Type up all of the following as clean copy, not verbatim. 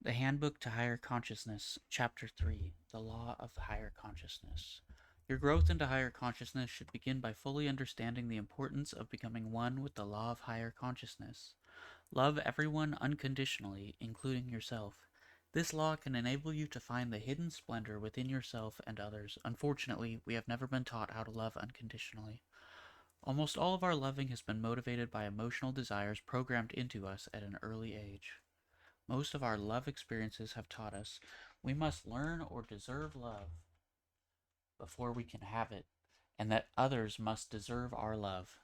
The Handbook to Higher Consciousness, Chapter 3, The Law of Higher Consciousness. Your growth into higher consciousness should begin by fully understanding the importance of becoming one with the law of higher consciousness. Love everyone unconditionally, including yourself. This law can enable you to find the hidden splendor within yourself and others. Unfortunately, we have never been taught how to love unconditionally. Almost all of our loving has been motivated by emotional desires programmed into us at an early age. Most of our love experiences have taught us we must learn or deserve love before we can have it, and that others must deserve our love.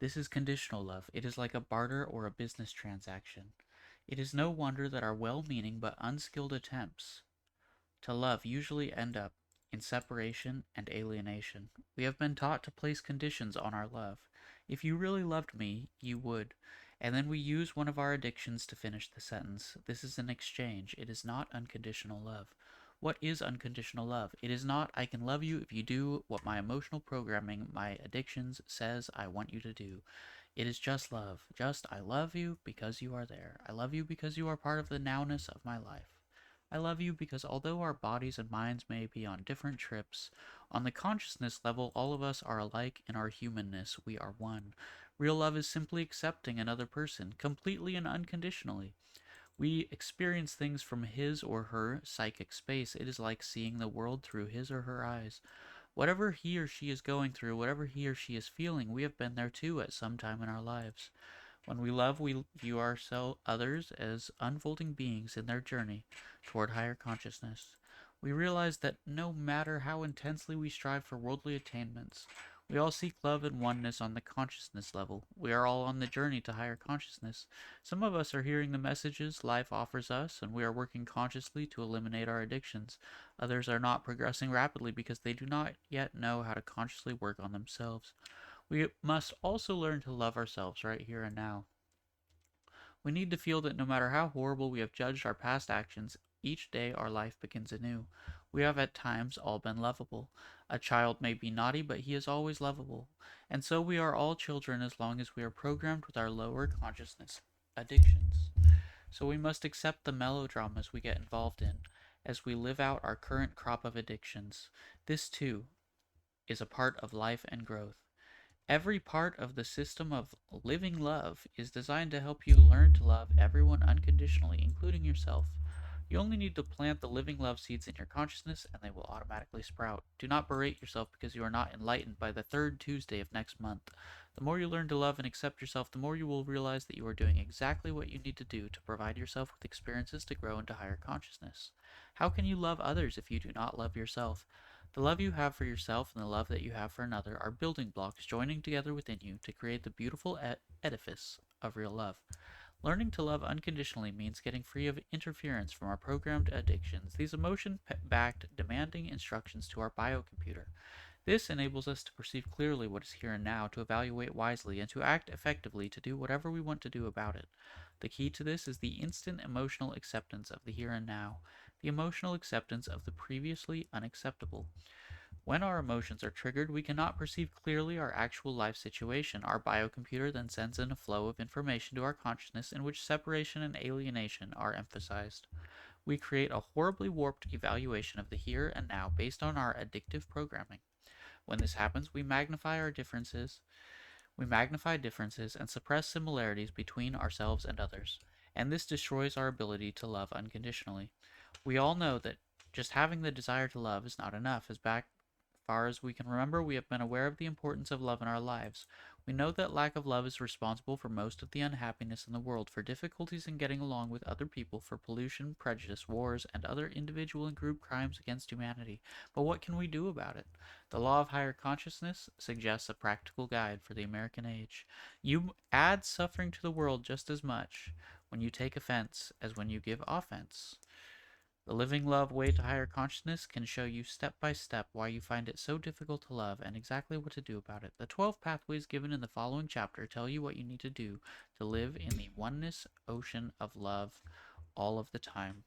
This is conditional love. It is like a barter or a business transaction. It is no wonder that our well meaning but unskilled attempts to love usually end up in separation and alienation. We have been taught to place conditions on our love. If you really loved me, you would. And then we use one of our addictions to finish the sentence. This is an exchange. It is not unconditional love. What is unconditional love? It is not, I can love you if you do what my emotional programming, my addictions, says I want you to do. It is just love. Just, I love you because you are there. I love you because you are part of the nowness of my life. I love you because although our bodies and minds may be on different trips, on the consciousness level, all of us are alike in our humanness. We are one. Real love is simply accepting another person, completely and unconditionally. We experience things from his or her psychic space. It is like seeing the world through his or her eyes. Whatever he or she is going through, whatever he or she is feeling, we have been there too at some time in our lives. When we love, we view others as unfolding beings in their journey toward higher consciousness. We realize that no matter how intensely we strive for worldly attainments, we all seek love and oneness on the consciousness level. We are all on the journey to higher consciousness. Some of us are hearing the messages life offers us, and we are working consciously to eliminate our addictions. Others are not progressing rapidly because they do not yet know how to consciously work on themselves. We must also learn to love ourselves right here and now. We need to feel that no matter how horrible we have judged our past actions, each day our life begins anew. We have at times all been lovable. A child may be naughty, but he is always lovable. And so we are all children as long as we are programmed with our lower consciousness addictions. So we must accept the melodramas we get involved in as we live out our current crop of addictions. This, too, is a part of life and growth. Every part of the system of living love is designed to help you learn to love everyone unconditionally, including yourself. You only need to plant the living love seeds in your consciousness and they will automatically sprout. Do not berate yourself because you are not enlightened by the third Tuesday of next month. The more you learn to love and accept yourself, the more you will realize that you are doing exactly what you need to do to provide yourself with experiences to grow into higher consciousness. How can you love others if you do not love yourself? The love you have for yourself and the love that you have for another are building blocks joining together within you to create the beautiful edifice of real love. Learning to love unconditionally means getting free of interference from our programmed addictions, these emotion backed, demanding instructions to our biocomputer. This enables us to perceive clearly what is here and now, to evaluate wisely, and to act effectively to do whatever we want to do about it. The key to this is the instant emotional acceptance of the here and now, the emotional acceptance of the previously unacceptable. When our emotions are triggered, we cannot perceive clearly our actual life situation. Our biocomputer then sends in a flow of information to our consciousness in which separation and alienation are emphasized. We create a horribly warped evaluation of the here and now based on our addictive programming. When this happens, we magnify differences and suppress similarities between ourselves and others, and this destroys our ability to love unconditionally. We all know that just having the desire to love is not enough, as back far as we can remember, we have been aware of the importance of love in our lives. We know that lack of love is responsible for most of the unhappiness in the world, for difficulties in getting along with other people, for pollution, prejudice, wars, and other individual and group crimes against humanity. But what can we do about it? The law of higher consciousness suggests a practical guide for the American age. You add suffering to the world just as much when you take offense as when you give offense. The Living Love Way to Higher Consciousness can show you step by step why you find it so difficult to love and exactly what to do about it. The 12 pathways given in the following chapter tell you what you need to do to live in the oneness ocean of love all of the time.